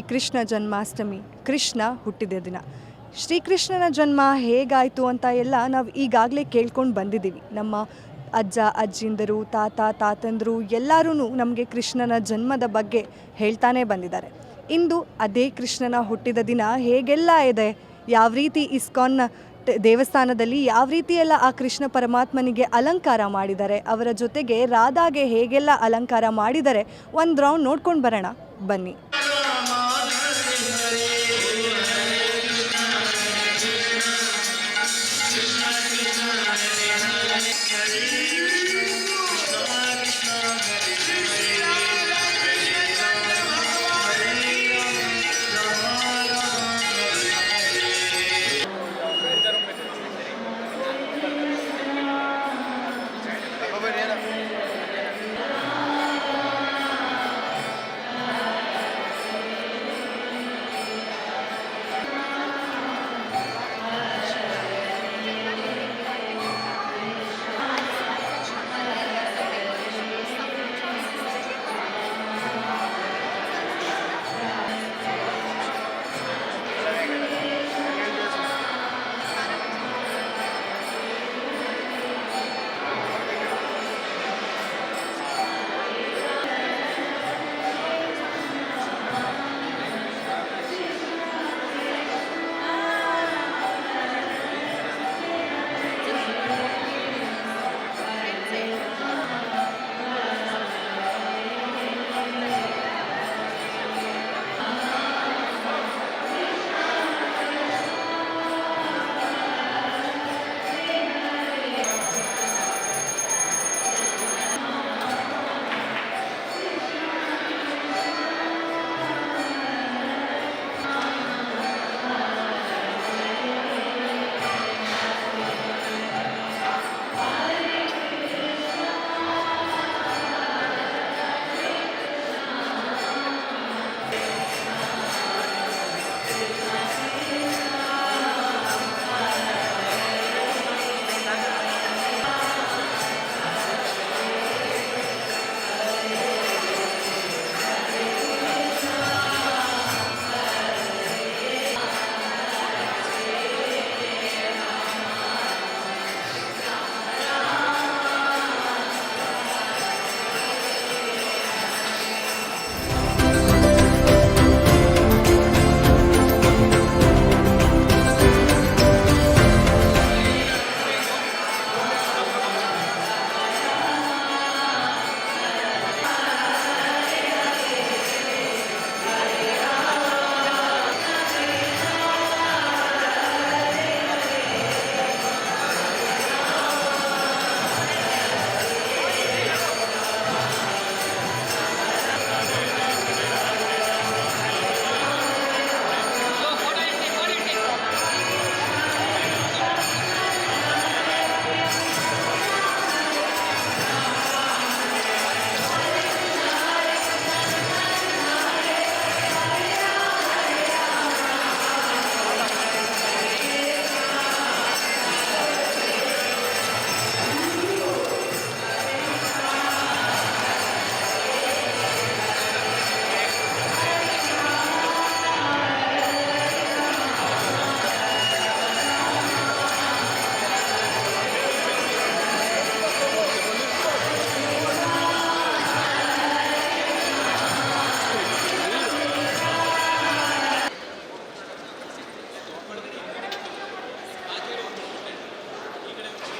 ಶ್ರೀಕೃಷ್ಣ ಜನ್ಮಾಷ್ಟಮಿ, ಕೃಷ್ಣ ಹುಟ್ಟಿದ ದಿನ. ಶ್ರೀಕೃಷ್ಣನ ಜನ್ಮ ಹೇಗಾಯಿತು ಅಂತ ಎಲ್ಲ ನಾವು ಈಗಾಗಲೇ ಕೇಳ್ಕೊಂಡು ಬಂದಿದ್ದೀವಿ. ನಮ್ಮ ಅಜ್ಜ ಅಜ್ಜಿಂದರು, ತಾತಂದರು ಎಲ್ಲರೂ ನಮಗೆ ಕೃಷ್ಣನ ಜನ್ಮದ ಬಗ್ಗೆ ಹೇಳ್ತಾನೆ ಬಂದಿದ್ದಾರೆ. ಇಂದು ಅದೇ ಕೃಷ್ಣನ ಹುಟ್ಟಿದ ದಿನ ಹೇಗೆಲ್ಲ ಇದೆ, ಯಾವ ರೀತಿ ಇಸ್ಕಾನ್ ದೇವಸ್ಥಾನದಲ್ಲಿ ಯಾವ ರೀತಿ ಎಲ್ಲ ಆ ಕೃಷ್ಣ ಪರಮಾತ್ಮನಿಗೆ ಅಲಂಕಾರ ಮಾಡಿದ್ದಾರೆ, ಅವರ ಜೊತೆಗೆ ರಾಧಾಗೆ ಹೇಗೆಲ್ಲ ಅಲಂಕಾರ ಮಾಡಿದ್ದಾರೆ, ಒಂದು ರೌಂಡ್ ನೋಡ್ಕೊಂಡು ಬರೋಣ ಬನ್ನಿ.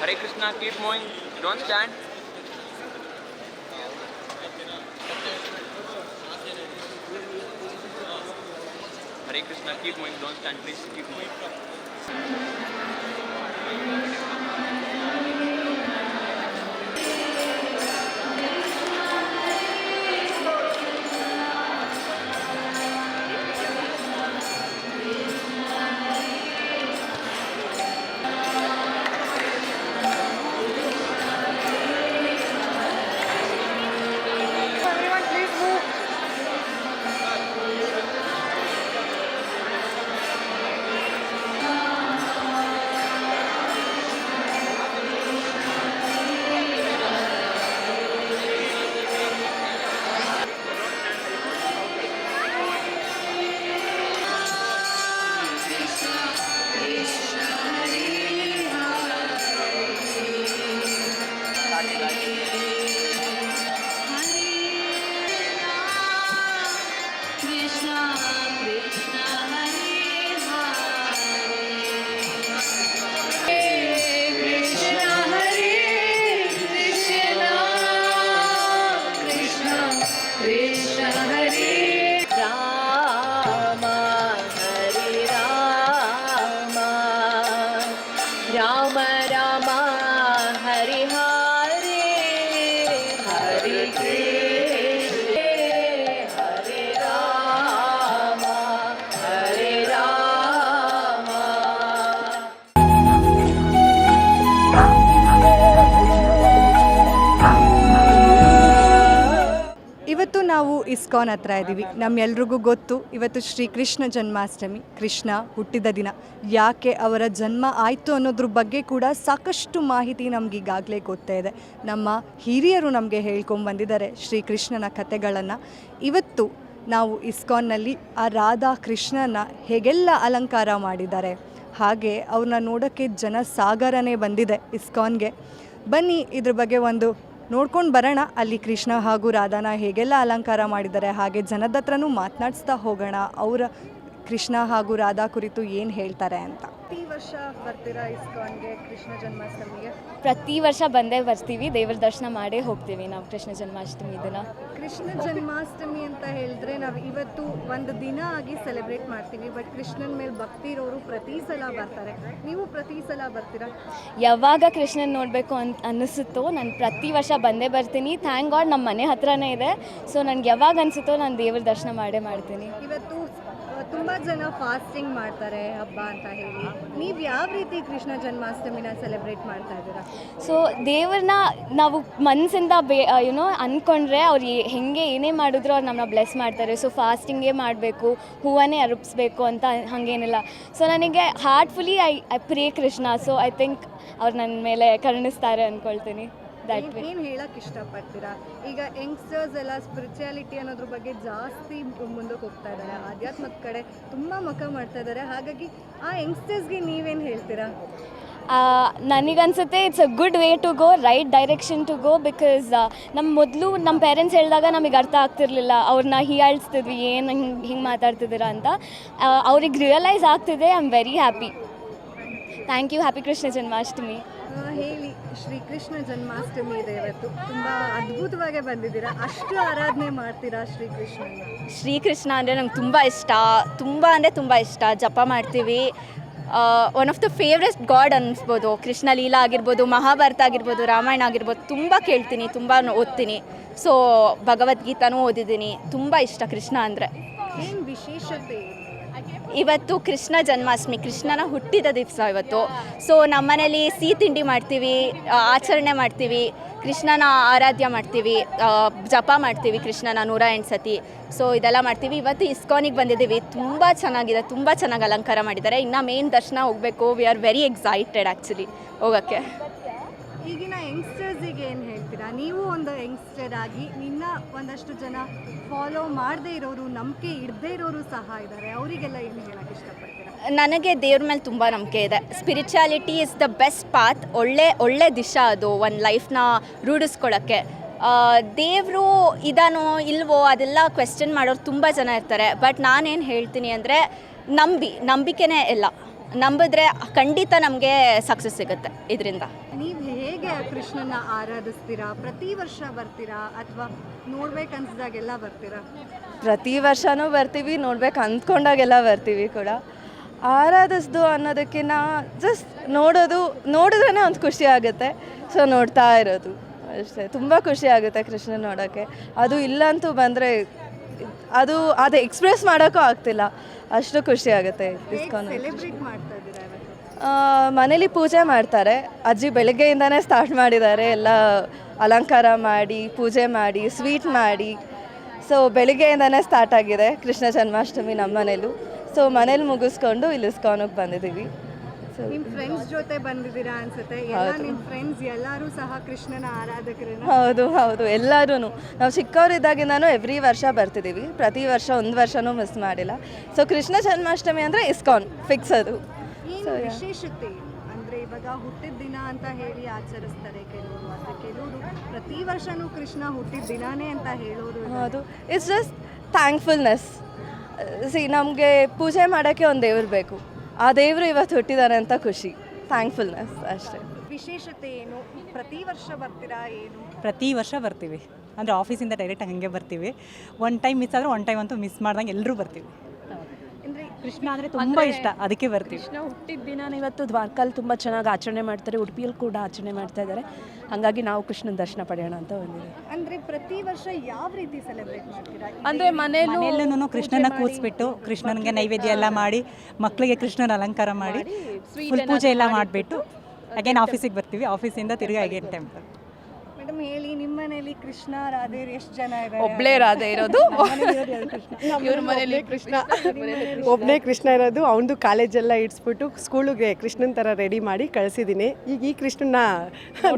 Hare Krishna, keep moving, don't stand. Hare Krishna, keep moving, don't stand, please keep moving. Ram Ram Hari Hare Hare Krishna हरे राम हरे राम. ಇವತ್ತು ನಾವು ಇಸ್ಕಾನ್ ಹತ್ರ ಇದ್ದೀವಿ. ನಮ್ಮೆಲ್ರಿಗೂ ಗೊತ್ತು ಇವತ್ತು ಶ್ರೀಕೃಷ್ಣ ಜನ್ಮಾಷ್ಟಮಿ, ಕೃಷ್ಣ ಹುಟ್ಟಿದ ದಿನ. ಯಾಕೆ ಅವರ ಜನ್ಮ ಆಯಿತು ಅನ್ನೋದ್ರ ಬಗ್ಗೆ ಕೂಡ ಸಾಕಷ್ಟು ಮಾಹಿತಿ ನಮ್ಗೆ ಈಗಾಗಲೇ ಗೊತ್ತೇ ಇದೆ. ನಮ್ಮ ಹಿರಿಯರು ನಮಗೆ ಹೇಳ್ಕೊಂಬಂದಿದ್ದಾರೆ ಶ್ರೀಕೃಷ್ಣನ ಕಥೆಗಳನ್ನು. ಇವತ್ತು ನಾವು ಇಸ್ಕಾನ್ನಲ್ಲಿ ಆ ರಾಧಾ ಕೃಷ್ಣನ ಹೇಗೆಲ್ಲ ಅಲಂಕಾರ ಮಾಡಿದ್ದಾರೆ, ಹಾಗೆ ಅವ್ರನ್ನ ನೋಡೋಕ್ಕೆ ಜನ ಸಾಗರನೇ ಬಂದಿದೆ ಇಸ್ಕಾನ್ಗೆ. ಬನ್ನಿ ಇದ್ರ ಬಗ್ಗೆ ಒಂದು ನೋಡ್ಕೊಂಡು ಬರೋಣ. ಅಲ್ಲಿ ಕೃಷ್ಣ ಹಾಗೂ ರಾಧಾನ ಹೇಗೆಲ್ಲ ಅಲಂಕಾರ ಮಾಡಿದ್ದಾರೆ, ಹಾಗೆ ಜನದ ಹತ್ರನೂ ಮಾತನಾಡಿಸ್ತಾ ಹೋಗೋಣ ಅವರ ಕೃಷ್ಣ ಹಾಗೂ ರಾಧಾ ಕುರಿತು ಏನು ಹೇಳ್ತಾರೆ ಅಂತ. ಪ್ರತಿ ವರ್ಷ ಬರ್ತೀರಾ ಇಸ್ಕಾನ್ಗೆ ಕೃಷ್ಣ ಜನ್ಮಾಷ್ಟಮಿಗೆ? ಪ್ರತಿ ವರ್ಷ ಬಂದೇ ಬರ್ತೀವಿ, ದೇವರ ದರ್ಶನ ಮಾಡೇ ಹೋಗ್ತೀವಿ ನಾವು ಕೃಷ್ಣ ಜನ್ಮಾಷ್ಟಮಿ ದಿನ. ಕೃಷ್ಣ ಜನ್ಮಾಷ್ಟಮಿ ಅಂತ ಹೇಳಿದ್ರೆ ನಾವು ಇವತ್ತು ಒಂದು ದಿನ ಆಗಿ ಸೆಲೆಬ್ರೇಟ್ ಮಾಡ್ತೀವಿ, ಬಟ್ ಕೃಷ್ಣನ ಮೇಲೆ ಭಕ್ತಿ ಇರೋರು ಪ್ರತಿ ಸಲ ಬರ್ತಾರೆ. ನೀವು ಪ್ರತಿ ಸಲ ಬರ್ತೀರಾ? ಯಾವಾಗ ಕೃಷ್ಣನ ನೋಡಬೇಕು ಅನ್ನಿಸುತ್ತೋ ನಾನು ಪ್ರತಿ ವರ್ಷ ಬಂದೇ ಬರ್ತೀನಿ. ಥ್ಯಾಂಕ್ ಗಾಡ್ ನಮ್ಮ ಮನೆ ಹತ್ರನೇ ಇದೆ, ಸೊ ನನಗೆ ಯಾವಾಗ ಅನಿಸುತ್ತೋ ನಾನು ದೇವ್ರ ದರ್ಶನ ಮಾಡೇ ಮಾಡ್ತೀನಿ. ಇವತ್ತು ತುಂಬ ಜನ ಫಾಸ್ಟಿಂಗ್ ಮಾಡ್ತಾರೆ ಹಬ್ಬ ಅಂತ ಹೇಳಿ, ನೀವು ಯಾವ ರೀತಿ ಕೃಷ್ಣ ಜನ್ಮಾಷ್ಟಮಿನ ಸೆಲೆಬ್ರೇಟ್ ಮಾಡ್ತಾ ಇದ್ದೀರಾ? ಸೊ ದೇವ್ರನ್ನ ನಾವು ಮನಸ್ಸಿಂದ ಅಂದ್ಕೊಂಡ್ರೆ ಅವ್ರು ಹೆಂಗೆ ಏನೇ ಮಾಡಿದ್ರು ಅವ್ರು ನಮ್ಮನ್ನ ಬ್ಲೆಸ್ ಮಾಡ್ತಾರೆ. ಸೊ ಫಾಸ್ಟಿಂಗೇ ಮಾಡಬೇಕು, ಹೂವನ್ನೇ ಅರ್ಪಿಸ್ಬೇಕು ಅಂತ ಹಾಗೇನಿಲ್ಲ. ಸೊ ನನಗೆ heartfully I pray Krishna. So I think ಅವ್ರು ನನ್ನ ಮೇಲೆ ಕರುಣಿಸ್ತಾರೆ ಅಂದ್ಕೊಳ್ತೀನಿ. ಏನು ಹೇಳಕ್ಕೆ ಇಷ್ಟಪಡ್ತೀರಾ? ಈಗ ಯಂಗ್ಸ್ಟರ್ಸ್ ಎಲ್ಲ ಸ್ಪಿರಿಚುಯಾಲಿಟಿ ಅನ್ನೋದ್ರ ಬಗ್ಗೆ ಜಾಸ್ತಿ ಮುಂದಕ್ಕೆ ಹೋಗ್ತಾ ಇದ್ದಾರೆ, ಆಧ್ಯಾತ್ಮದ ಕಡೆ ತುಂಬ ಮುಖ ಮಾಡ್ತಾ ಇದ್ದಾರೆ. ಹಾಗಾಗಿ ಆ ಯಂಗ್ಸ್ಟರ್ಸ್ಗೆ ನೀವೇನು ಹೇಳ್ತೀರಾ? ನನಗನ್ಸುತ್ತೆ it's a good way to go, right direction to go. Because ನಮ್ಮ ಪೇರೆಂಟ್ಸ್ ಹೇಳಿದಾಗ ನಮಗೆ ಅರ್ಥ ಆಗ್ತಿರ್ಲಿಲ್ಲ, ಅವ್ರನ್ನ ಹೀಯಾಳಿಸ್ತಿದ್ವಿ, ಏನು ಹಿಂಗೆ ಮಾತಾಡ್ತಿದ್ದೀರಾ ಅಂತ. ಅವ್ರಿಗೆ ರಿಯಲೈಸ್ ಆಗ್ತಿದೆ. I am very happy. Thank you. Happy Krishna Janmashtami. ಹೇಳಿ, ಶ್ರೀಕೃಷ್ಣ ಜನ್ಮಾಷ್ಟಮಿ ಇದೆ ಇವತ್ತು, ತುಂಬ ಅದ್ಭುತವಾಗಿ ಬಂದಿದ್ದೀರಾ. ಅಷ್ಟು ಆರಾಧನೆ ಮಾಡ್ತೀರಾ ಶ್ರೀಕೃಷ್ಣನ? ಶ್ರೀಕೃಷ್ಣ ಅಂದರೆ ನಂಗೆ ತುಂಬ ಇಷ್ಟ, ತುಂಬ ಅಂದರೆ ತುಂಬ ಇಷ್ಟ. ಜಪ ಮಾಡ್ತೀವಿ. One of the favourite god ಅನ್ನಿಸ್ಬೋದು. ಕೃಷ್ಣ ಲೀಲಾ ಆಗಿರ್ಬೋದು, ಮಹಾಭಾರತ ಆಗಿರ್ಬೋದು, ರಾಮಾಯಣ ಆಗಿರ್ಬೋದು, ತುಂಬ ಕೇಳ್ತೀನಿ, ತುಂಬ ಓದ್ತೀನಿ. ಸೊ ಭಗವದ್ಗೀತಾನೂ ಓದಿದ್ದೀನಿ. ತುಂಬ ಇಷ್ಟ ಕೃಷ್ಣ ಅಂದರೆ. ಏನು ವಿಶೇಷತೆ? ಇವತ್ತು ಕೃಷ್ಣ ಜನ್ಮಾಷ್ಟಮಿ, ಕೃಷ್ಣನ ಹುಟ್ಟಿದ ದಿವಸ ಇವತ್ತು. ಸೊ ನಮ್ಮನೇಲಿ ಸಿಹಿ ತಿಂಡಿ ಮಾಡ್ತೀವಿ, ಆಚರಣೆ ಮಾಡ್ತೀವಿ, ಕೃಷ್ಣನ ಆರಾಧ್ಯ ಮಾಡ್ತೀವಿ, ಜಪ ಮಾಡ್ತೀವಿ ಕೃಷ್ಣನ 108 ಸತಿ. ಸೊ ಇದೆಲ್ಲ ಮಾಡ್ತೀವಿ. ಇವತ್ತು ಇಸ್ಕಾನಿಗೆ ಬಂದಿದ್ದೀವಿ. ತುಂಬ ಚೆನ್ನಾಗಿದೆ, ತುಂಬ ಚೆನ್ನಾಗಿ ಅಲಂಕಾರ ಮಾಡಿದ್ದಾರೆ. ಇನ್ನು ಮೇನ್ ದರ್ಶನ ಹೋಗಬೇಕು. We are very excited actually ಹೋಗೋಕ್ಕೆ. ಈಗಿನ ಯಂಗ್ಸ್ಟರ್ಸಿಗೆ ಏನು ಹೇಳ್ತೀರಾ? ನೀವು ಒಂದು ಯಂಗ್ಸ್ಟರ್ ಆಗಿ ನಿನ್ನ ಒಂದಷ್ಟು ಜನ ಫಾಲೋ ಮಾಡದೇ ಇರೋರು, ನಂಬಿಕೆ ಇಡದೇ ಇರೋರು ಸಹ ಇದ್ದಾರೆ, ಅವರಿಗೆಲ್ಲ ಏನು ಹೇಳೋಕ್ಕೆ ಇಷ್ಟಪಡ್ತೀರಾ? ನನಗೆ ದೇವ್ರ ಮೇಲೆ ತುಂಬ ನಂಬಿಕೆ ಇದೆ. Spirituality is the best path. ಒಳ್ಳೆ ದಿಶಾ ಅದು ಒಂದು ಲೈಫ್ನ ರೂಢಿಸ್ಕೊಳ್ಳೋಕ್ಕೆ. ದೇವರು ಇದಾನೋ ಇಲ್ವೋ ಅದೆಲ್ಲ ಕ್ವೆಶ್ಚನ್ ಮಾಡೋರು ತುಂಬ ಜನ ಇರ್ತಾರೆ. ಬಟ್ ನಾನೇನು ಹೇಳ್ತೀನಿ ಅಂದರೆ ನಂಬಿಕೆನೇ ಎಲ್ಲ. ನಂಬಿದ್ರೆ ಖಂಡಿತ ನಮಗೆ ಸಕ್ಸಸ್ ಸಿಗುತ್ತೆ ಇದರಿಂದ. ನೀವು ಹೇಗೆ ಕೃಷ್ಣನ ಆರಾಧಿಸ್ತೀರಾ? ಪ್ರತಿ ವರ್ಷ ಬರ್ತೀರಾ ಅಥವಾ ನೋಡ್ಬೇಕನ್ಸ್ದಾಗೆಲ್ಲ ಬರ್ತೀರಾ? ಪ್ರತಿ ವರ್ಷವೂ ಬರ್ತೀವಿ, ನೋಡ್ಬೇಕು ಅಂದ್ಕೊಂಡಾಗೆಲ್ಲ ಬರ್ತೀವಿ ಕೂಡ. ಆರಾಧಿಸ್ದು ಅನ್ನೋದಕ್ಕಿಂತ ಜಸ್ಟ್ ನೋಡಿದ್ರೇ ಒಂದು ಖುಷಿ ಆಗುತ್ತೆ. ಸೊ ನೋಡ್ತಾ ಇರೋದು ಅಷ್ಟೇ. ತುಂಬ ಖುಷಿ ಆಗುತ್ತೆ ಕೃಷ್ಣ ನೋಡೋಕ್ಕೆ. ಅದು ಇಲ್ಲಂತೂ ಬಂದರೆ ಅದು ಎಕ್ಸ್ಪ್ರೆಸ್ ಮಾಡೋಕ್ಕೂ ಆಗ್ತಿಲ್ಲ, ಅಷ್ಟು ಖುಷಿ ಆಗುತ್ತೆ. ಇಸ್ಕಾನ್ ಸೆಲೆಬ್ರೇಟ್ ಮಾಡ್ತಾ ಇದ್ದೀರಾ ಇವತ್ತು? ಮನೇಲಿ ಪೂಜೆ ಮಾಡ್ತಾರೆ. ಅಜ್ಜಿ ಬೆಳಗ್ಗೆಯಿಂದನೇ ಸ್ಟಾರ್ಟ್ ಮಾಡಿದ್ದಾರೆ, ಎಲ್ಲ ಅಲಂಕಾರ ಮಾಡಿ, ಪೂಜೆ ಮಾಡಿ, ಸ್ವೀಟ್ ಮಾಡಿ. ಸೊ ಬೆಳಿಗ್ಗೆಯಿಂದನೇ ಸ್ಟಾರ್ಟ್ ಆಗಿದೆ ಕೃಷ್ಣ ಜನ್ಮಾಷ್ಟಮಿ ನಮ್ಮ ಮನೇಲೂ. ಸೊ ಮನೇಲಿ ಮುಗಿಸ್ಕೊಂಡು ಇಲ್ಲಿ ಇಸ್ಕಾನಿಗೆ ಬಂದಿದ್ದೀವಿ. ಸೊ ನಿಮ್ಮ ಫ್ರೆಂಡ್ಸ್ ಜೊತೆ ಬಂದಿದ್ದೀರಾ ಅನ್ಸುತ್ತೆ. ಎಲ್ಲ ನಿಮ್ಮ ಫ್ರೆಂಡ್ಸ್ ಎಲ್ಲರೂ ಸಹ ಕೃಷ್ಣನ ಆರಾಧಕರೇನ? ಹೌದು ಎಲ್ಲರೂ. ನಾವು ಚಿಕ್ಕವರಿದ್ದಾಗಿಂದನೂ ಎವ್ರಿ ವರ್ಷ ಬರ್ತಿದ್ದೀವಿ. ಪ್ರತಿ ವರ್ಷ ಒಂದು ವರ್ಷನೂ ಮಿಸ್ ಮಾಡಿಲ್ಲ. ಸೊ ಕೃಷ್ಣ ಜನ್ಮಾಷ್ಟಮಿ ಅಂದರೆ ಇಸ್ಕಾನ್ ಫಿಕ್ಸ್ ಅದು. ಏನು ವಿಶೇಷತೆ ಅಂದರೆ ಇವಾಗ ಹುಟ್ಟಿದ ದಿನ ಅಂತ ಹೇಳಿ ಆಚರಿಸ್ತಾರೆ ಕೆಲವರು, ಅಥವಾ ಕೆಲವರು ಪ್ರತಿ ವರ್ಷನೂ ಕೃಷ್ಣ ಹುಟ್ಟಿದ ದಿನಾನೇ ಅಂತ ಹೇಳೋರು. ಹೌದು, ಇಟ್ಸ್ ಜಸ್ಟ್ ಥ್ಯಾಂಕ್ಫುಲ್ನೆಸ್. ನಮಗೆ ಪೂಜೆ ಮಾಡೋಕ್ಕೆ ಒಂದು ದೇವ್ರು ಬೇಕು. ಆ ದೇವರು ಇವತ್ತು ಹುಟ್ಟಿದ್ದಾರೆ ಅಂತ ಖುಷಿ, ಥ್ಯಾಂಕ್ಫುಲ್ನೆಸ್ ಅಷ್ಟೇ. ವಿಶೇಷತೆ ಏನು? ಪ್ರತಿ ವರ್ಷ ಬರ್ತೀರಾ ಏನು? ಪ್ರತಿ ವರ್ಷ ಬರ್ತೀವಿ, ಅಂದರೆ ಆಫೀಸಿಂದ ಡೈರೆಕ್ಟ್ ಹಾಗೆ ಬರ್ತೀವಿ. ಒನ್ ಟೈಮ್ ಮಿಸ್ ಆದರೆ ಒನ್ ಟೈಮ್ ಅಂತೂ ಮಿಸ್ ಮಾಡ್ದಂಗೆ ಎಲ್ಲರೂ ಬರ್ತೀವಿ. ಅಂದರೆ ಕೃಷ್ಣ ಅಂದರೆ ತುಂಬ ಇಷ್ಟ, ಅದಕ್ಕೆ ಬರ್ತೀವಿ. ಕೃಷ್ಣ ಹುಟ್ಟಿದ ದಿನ ಇವತ್ತು ದ್ವಾರಕಲ್ಲಿ ತುಂಬ ಚೆನ್ನಾಗಿ ಆಚರಣೆ ಮಾಡ್ತಾರೆ, ಉಡುಪಿಯಲ್ಲಿ ಕೂಡ ಆಚರಣೆ ಮಾಡ್ತಾ ಇದ್ದಾರೆ. ಹಾಗಾಗಿ ನಾವು ಕೃಷ್ಣನ ದರ್ಶನ ಪಡೆಯೋಣ ಅಂತ ಬಂದಿದ್ದೀವಿ. ಅಂದರೆ ಪ್ರತಿ ವರ್ಷ ಯಾವ ರೀತಿ ಸೆಲೆಬ್ರೇಟ್ ಮಾಡ್ತೀರಾ? ಅಂದರೆ ಮನೆಯಲ್ಲೂ ಕೃಷ್ಣನ ಕೂರಿಸ್ಬಿಟ್ಟು ಕೃಷ್ಣನಿಗೆ ನೈವೇದ್ಯ ಎಲ್ಲ ಮಾಡಿ, ಮಕ್ಕಳಿಗೆ ಕೃಷ್ಣನ ಅಲಂಕಾರ ಮಾಡಿ, ಫುಲ್ ಪೂಜೆ ಎಲ್ಲ ಮಾಡಿಬಿಟ್ಟು ಅಗೇನ್ ಆಫೀಸಿಗೆ ಬರ್ತೀವಿ. ಆಫೀಸಿಂದ ತಿರುಗಿ ಅಗೇನ್ ಟೆಂಪಲ್. ಮೇಡಮ್ ಹೇಳಿ, ನಿಮ್ಮ ಮನೇಲಿ ಕೃಷ್ಣ ರಾಧೆಯರು ಎಷ್ಟು ಜನ ಇದ್ದಾರೆ? ಒಬ್ಬಳೇ ರಾಧೆ ಇರೋದು, ಇವ್ರ ಮನೇಲಿ ಕೃಷ್ಣ ಒಬ್ಬನೇ ಕೃಷ್ಣ ಇರೋದು. ಅವನದು ಕಾಲೇಜೆಲ್ಲ ಇಡ್ಸ್ಬಿಟ್ಟು ಸ್ಕೂಲಿಗೆ ಕೃಷ್ಣನ ಥರ ರೆಡಿ ಮಾಡಿ ಕಳಿಸಿದ್ದೀನಿ. ಈಗ ಈ ಕೃಷ್ಣನ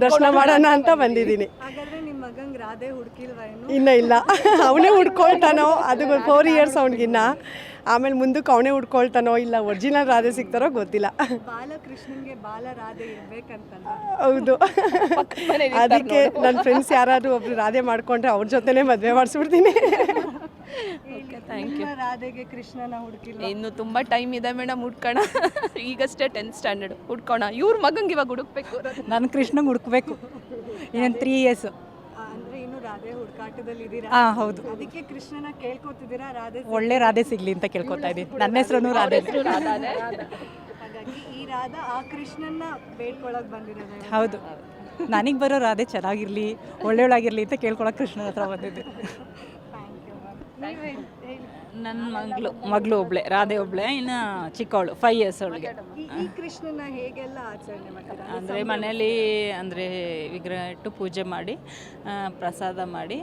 ದರ್ಶನ ಮಾಡೋಣ ಅಂತ ಬಂದಿದ್ದೀನಿ. ಹಾಗಾದ್ರೆ ನಿಮ್ಮ ಮಗಂಗೆ ರಾಧೆ ಹುಡುಕಿಲ್ವಾ ಏನು? ಇಲ್ಲ ಅವನೇ ಹುಡ್ಕೊಳ್ತಾನೋ, ಅದು 4 ಇಯರ್ಸ್ ಅವನಿಗಿನ್ನ. ಆಮೇಲೆ ಮುಂದಕ್ಕೆ ಅವನೇ ಹುಡ್ಕೊಳ್ತಾನೋ ಇಲ್ಲ ಒರಿಜಿನಲ್ ರಾಧೆ ಸಿಗ್ತಾರೋ ಗೊತ್ತಿಲ್ಲ. ಬಾಲಕೃಷ್ಣನ್ಗೆ ಬಾಲ ರಾಧೆ ಇರ್ಬೇಕಂತಲ್ಲ? ಹೌದು, ಅದಕ್ಕೆ ನನ್ನ ಫ್ರೆಂಡ್ಸ್ ಯಾರಾದರೂ ಒಬ್ರು ರಾಧೆ ಮಾಡ್ಕೊಂಡ್ರೆ ಅವ್ರ ಜೊತೆನೇ ಮದುವೆ ಮಾಡಿಸ್ಬಿಡ್ತೀನಿ. ನಿಮ್ಮ ರಾಧೆಗೆ ಕೃಷ್ಣನ ಹುಡುಕಿಲ್ಲ? ಇನ್ನು ತುಂಬ ಟೈಮ್ ಇದೆ ಮೇಡಮ್, ಹುಡ್ಕೋಣ. ಈಗಷ್ಟೇ 10th ಸ್ಟ್ಯಾಂಡರ್ಡ್, ಹುಡ್ಕೋಣ. ಇವ್ರ ಮಗಂಗೆ ಇವಾಗ ಹುಡುಕ್ಬೇಕು. ನಾನು ಕೃಷ್ಣಂಗೆ ಹುಡುಕ್ಬೇಕು, ಇನ್ನೊಂದು 3 ಇಯರ್ಸ್. ಅಂದ್ರೆ ಇನ್ನು ರಾಧೆ ಹುಡುಕಾಟದಲ್ಲಿ ಇದ್ದೀರಾ? ಹಾಂ ಹೌದು, ಅದಕ್ಕೆ ಕೃಷ್ಣನ ಕೇಳ್ಕೊತಿದ್ದೀರಾ ರಾಧೆ? ಒಳ್ಳೆ ರಾಧೆ ಸಿಗಲಿ ಅಂತ ಕೇಳ್ಕೊತಾ ಇದ್ದೀನಿ. ನನ್ನ ಹೆಸರು ರಾಧೆ. ಹಾಗಾಗಿ ಈ ರಾಧಾ ಆ ಕೃಷ್ಣನ ಬೇಡ್ಕೊಳಕ್ ಬಂದಿರೋದು? ಹೌದು, ನನಗೆ ಬರೋ ರಾಧೆ ಚೆನ್ನಾಗಿರಲಿ, ಒಳ್ಳೆಯೊಳಾಗಿರಲಿ ಅಂತ ಕೇಳ್ಕೊಳಕ್ಕೆ ಕೃಷ್ಣನ ಹತ್ರ ಬಂದಿದ್ದೆ. ನನ್ನ ಮಗಳು ಒಬ್ಳೆ, ರಾಧೆ ಒಬ್ಳೆ, ಇನ್ನು ಚಿಕ್ಕವಳು 5 ಇಯರ್ಸ್ ಅವಳಿಗೆ. ಈ ಕೃಷ್ಣನ ಹೇಗೆಲ್ಲ ಆಚರಣೆ ಮಾಡ್ತೀರಾ? ಅಂದರೆ ಮನೇಲಿ ಅಂದರೆ ವಿಗ್ರಹ ಇಟ್ಟು ಪೂಜೆ ಮಾಡಿ ಪ್ರಸಾದ ಮಾಡಿ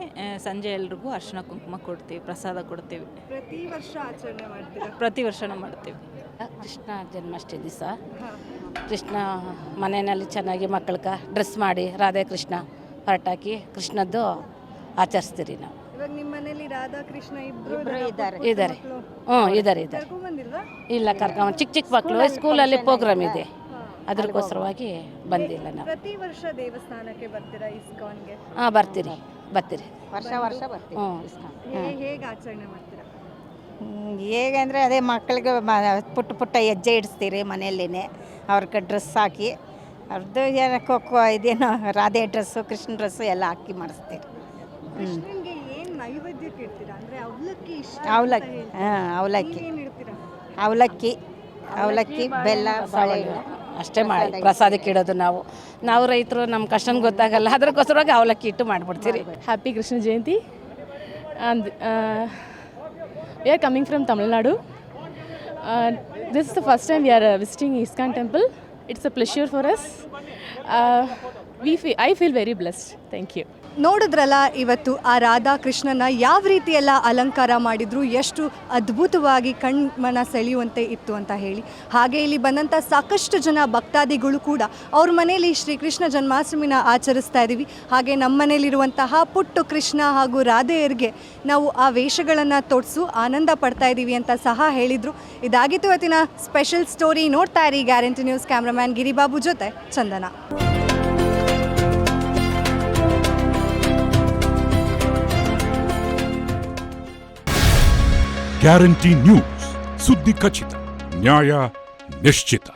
ಸಂಜೆ ಎಲ್ರಿಗೂ ಅರ್ಶಿನ ಕುಂಕುಮ ಕೊಡ್ತೀವಿ, ಪ್ರಸಾದ ಕೊಡ್ತೀವಿ. ಪ್ರತಿ ವರ್ಷ ಆಚರಣೆ ಮಾಡ್ತೀರಾ? ಪ್ರತಿ ವರ್ಷನೂ ಮಾಡ್ತೀವಿ. ಕೃಷ್ಣ ಜನ್ಮಾಷ್ಟಮಿ ದಿವಸ ಕೃಷ್ಣ ಮನೆಯಲ್ಲಿ ಚೆನ್ನಾಗಿ ಮಕ್ಕಳಿಗೆ ಡ್ರೆಸ್ ಮಾಡಿ ರಾಧೆ ಕೃಷ್ಣ ಹೊರಟಾಕಿ ಕೃಷ್ಣದ್ದು ಆಚರಿಸ್ತೀರಿ ನಾವು. ಇವಾಗ ನಿಮ್ಮ ಮನೇಲಿ ರಾಧಾ ಕೃಷ್ಣ ಇಬ್ರು ಇದ್ದಾರೆ. ಇದ್ದಾರೆ. ಕರ್ಕೊಂಡ್ಬಂದಿಲ್ವಾ? ಇಲ್ಲ, ಕರ್ಕೊಂಡು ಚಿಕ್ಕ ಮಕ್ಕಳು ಸ್ಕೂಲಲ್ಲಿ ಪ್ರೋಗ್ರಾಮ್ ಇದೆ, ಅದಕ್ಕೋಸ್ಕರವಾಗಿ ಬಂದಿಲ್ಲ ನಾವು. ಪ್ರತಿ ವರ್ಷ ದೇವಸ್ಥಾನಕ್ಕೆ ಬರ್ತೀರಾ ಇಸ್ಕಾನ್ಗೆ? ಬರ್ತೀರಿ. ವರ್ಷ ಬರ್ತೀವಿ. ಹೇಗೆ ಆಚರಣೆ ಮಾಡ್ತೀರಾ? ಹೇಗೆಂದರೆ ಅದೇ ಮಕ್ಕಳಿಗೆ ಪುಟ್ಟ ಹೆಜ್ಜೆ ಇಡಿಸ್ತೀರಿ ಮನೆಯಲ್ಲಿನೇ. ಅವ್ರಿಗೆ ಡ್ರೆಸ್ ಹಾಕಿ ಅವ್ರದ್ದು ಏನಕ್ಕೋ ಇದೇನೋ ರಾಧೆ ಡ್ರೆಸ್ಸು ಕೃಷ್ಣ ಡ್ರೆಸ್ಸು ಎಲ್ಲ ಹಾಕಿ ಮಾಡಿಸ್ತೀರಿ. ಕೃಷ್ಣನ್ಗೆ ಏನು ನೈವೇದ್ಯಕ್ಕೆ ಇಡ್ತೀರಾ? ಅಂದರೆ ಅವಲಕ್ಕಿ ಇಷ್ಟ? ಅವಲಕ್ಕಿ, ಅವಲಕ್ಕಿ, ಏನು ಇಡ್ತೀರಾ? ಅವಲಕ್ಕಿ ಬೆಲ್ಲ ಬಾಳೆಹಣ್ಣು ಅಷ್ಟೇ ಮಾಡಿ ಪ್ರಸಾದಕ್ಕೆ ಇಡೋದು. ನಾವು ರೈತರು, ನಮ್ಮ ಕಷ್ಟನ ಗೊತ್ತಾಗಲ್ಲ, ಅದಕ್ಕೋಸ್ಕರವಾಗಿ ಅವಲಕ್ಕಿ ಇಟ್ಟು ಮಾಡಿಬಿಡ್ತೀರಿ. Happy Krishna Jayanti. And we are coming from Tamil Nadu. This is the first time we are visiting ISKCON temple. It's a pleasure for us. I feel very blessed. Thank you. ನೋಡಿದ್ರಲ್ಲ ಇವತ್ತು ಆ ರಾಧಾ ಕೃಷ್ಣನ ಯಾವ ರೀತಿ ಎಲ್ಲ ಅಲಂಕಾರ ಮಾಡಿದ್ರು, ಎಷ್ಟು ಅದ್ಭುತವಾಗಿ ಕಣ್ಮನ ಸೆಳೆಯುವಂತೆ ಇತ್ತು ಅಂತ ಹೇಳಿ. ಹಾಗೆ ಇಲ್ಲಿ ಬಂದಂಥ ಸಾಕಷ್ಟು ಜನ ಭಕ್ತಾದಿಗಳು ಕೂಡ ಅವ್ರ ಮನೆಯಲ್ಲಿ ಶ್ರೀಕೃಷ್ಣ ಜನ್ಮಾಷ್ಟಮಿನ ಆಚರಿಸ್ತಾ ಇದ್ದೀವಿ. ಹಾಗೆ ನಮ್ಮ ಮನೇಲಿರುವಂತಹ ಪುಟ್ಟು ಕೃಷ್ಣ ಹಾಗೂ ರಾಧೆಯರಿಗೆ ನಾವು ಆ ವೇಷಗಳನ್ನು ತೊಡಿಸು ಆನಂದ ಪಡ್ತಾ ಇದ್ದೀವಿ ಅಂತ ಸಹ ಹೇಳಿದರು. ಇದಾಗಿತ್ತು ಇವತ್ತಿನ ಸ್ಪೆಷಲ್ ಸ್ಟೋರಿ. ನೋಡ್ತಾ ಇರಿ ಗ್ಯಾರಂಟಿ ನ್ಯೂಸ್. ಕ್ಯಾಮ್ರಾಮ್ಯಾನ್ ಗಿರಿಬಾಬು ಜೊತೆ ಚಂದನ. ಗ್ಯಾರಂಟಿ ನ್ಯೂಸ್, ಸುದ್ದಿ ಖಚಿತ, ನ್ಯಾಯ ನಿಶ್ಚಿತ.